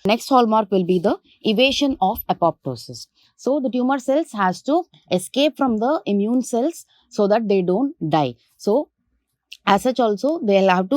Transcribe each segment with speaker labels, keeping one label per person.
Speaker 1: Next hallmark will be the evasion of apoptosis. So the tumor cells has to escape from the immune cells so that they don't die. So as such also they'll have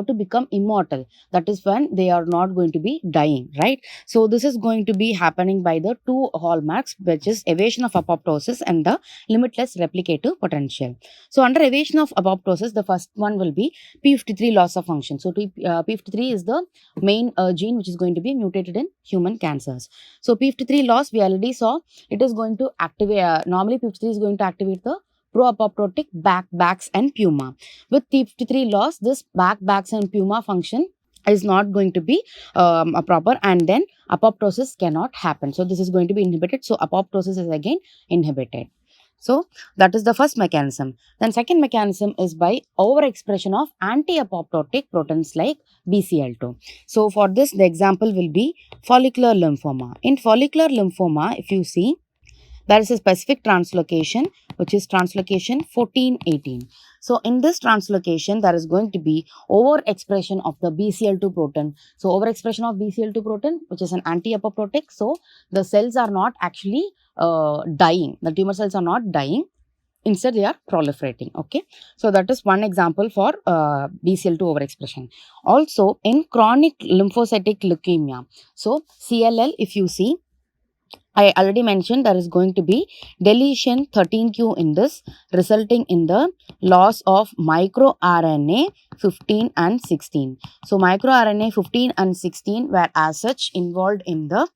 Speaker 1: to become immortal. That is when they are not going to be dying, right? So this is going to be happening by the two hallmarks, which is evasion of apoptosis and the limitless replicative potential. So under evasion of apoptosis, the first one will be p53 loss of function. So p53 is the main gene which is going to be mutated in human cancers. So p53 loss, we already saw, it is going to activate, normally p53 is going to activate the pro-apoptotic backs and puma. With p53 loss, this backs and puma function is not going to be a proper, and then apoptosis cannot happen. So this is going to be inhibited. So apoptosis is again inhibited. So that is the first mechanism. Then second mechanism is by overexpression of anti-apoptotic proteins like BCL2. So for this, the example will be follicular lymphoma. In follicular lymphoma, if you see, there is a specific translocation, which is translocation 1418. So in this translocation, there is going to be overexpression of the BCL2 protein. So overexpression of BCL2 protein, which is an anti-apoptotic. So the cells are not actually dying. The tumor cells are not dying. Instead, they are proliferating. Okay. So that is one example for BCL2 overexpression. Also in chronic lymphocytic leukemia. So CLL, if you see, I already mentioned there is going to be deletion 13q in this, resulting in the loss of microRNA 15 and 16. So microRNA 15 and 16 were as such involved in the,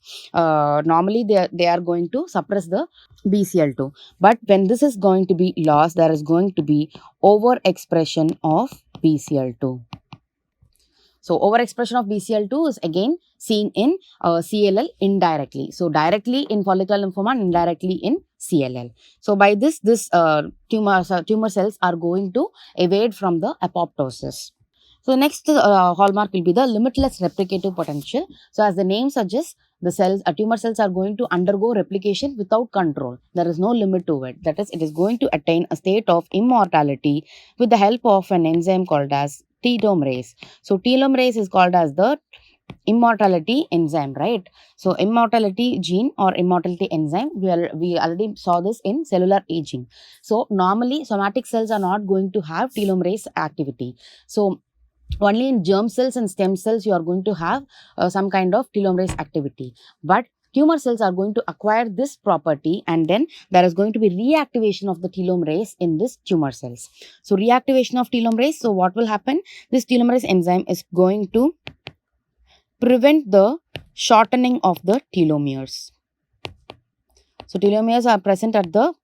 Speaker 1: normally they are going to suppress the BCL2. But when this is going to be lost, there is going to be overexpression of BCL2. So overexpression of BCL2 is again seen in CLL indirectly. So directly in follicular lymphoma and indirectly in CLL. So by this tumor cells are going to evade from the apoptosis. So the next hallmark will be the limitless replicative potential. So as the name suggests, the cells, tumor cells are going to undergo replication without control. There is no limit to it. That is, it is going to attain a state of immortality with the help of an enzyme called as telomerase. So telomerase is called as the immortality enzyme, right? So immortality gene or immortality enzyme, we already saw this in cellular aging. So normally somatic cells are not going to have telomerase activity. So only in germ cells and stem cells you are going to have some kind of telomerase activity. But tumor cells are going to acquire this property, and then there is going to be reactivation of the telomerase in this tumor cells. So reactivation of telomerase, so what will happen? This telomerase enzyme is going to prevent the shortening of the telomeres. So telomeres are present at the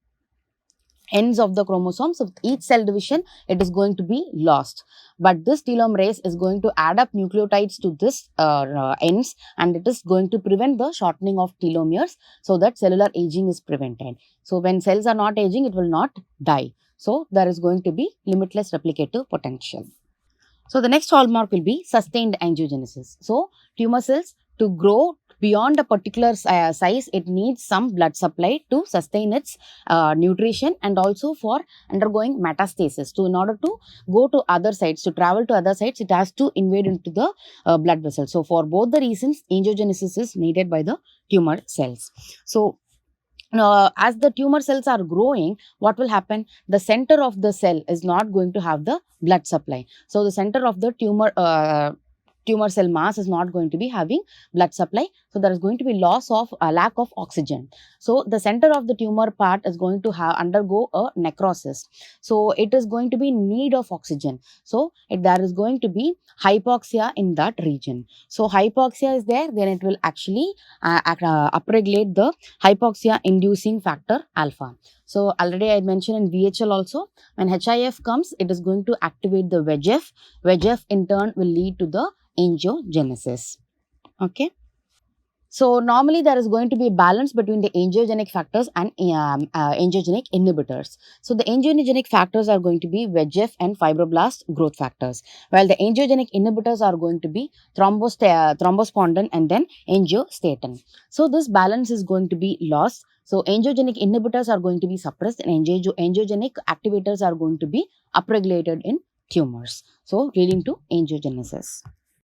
Speaker 1: ends of the chromosomes. So with each cell division, it is going to be lost. But this telomerase is going to add up nucleotides to this ends, and it is going to prevent the shortening of telomeres so that cellular aging is prevented. So when cells are not aging, it will not die. So there is going to be limitless replicative potential. So the next hallmark will be sustained angiogenesis. So tumor cells, to grow beyond a particular size, it needs some blood supply to sustain its nutrition, and also for undergoing metastasis. So in order to go to other sites, to travel to other sites, it has to invade into the blood vessel. So for both the reasons, angiogenesis is needed by the tumor cells. So as the tumor cells are growing, what will happen? The center of the cell is not going to have the blood supply. So the center of the tumor cell mass is not going to be having blood supply. So there is going to be loss of lack of oxygen. So the center of the tumor part is going to undergo a necrosis. So it is going to be in need of oxygen. So there is going to be hypoxia in that region. So hypoxia is there, then it will actually upregulate the hypoxia inducing factor alpha. So already I mentioned in VHL also, when HIF comes, it is going to activate the VEGF. VEGF in turn will lead to the angiogenesis. Okay. So normally there is going to be a balance between the angiogenic factors and angiogenic inhibitors. So the angiogenic factors are going to be VEGF and fibroblast growth factors, while the angiogenic inhibitors are going to be thrombospondin and then angiostatin. So this balance is going to be lost. So angiogenic inhibitors are going to be suppressed, and angiogenic activators are going to be upregulated in tumors, so leading to angiogenesis.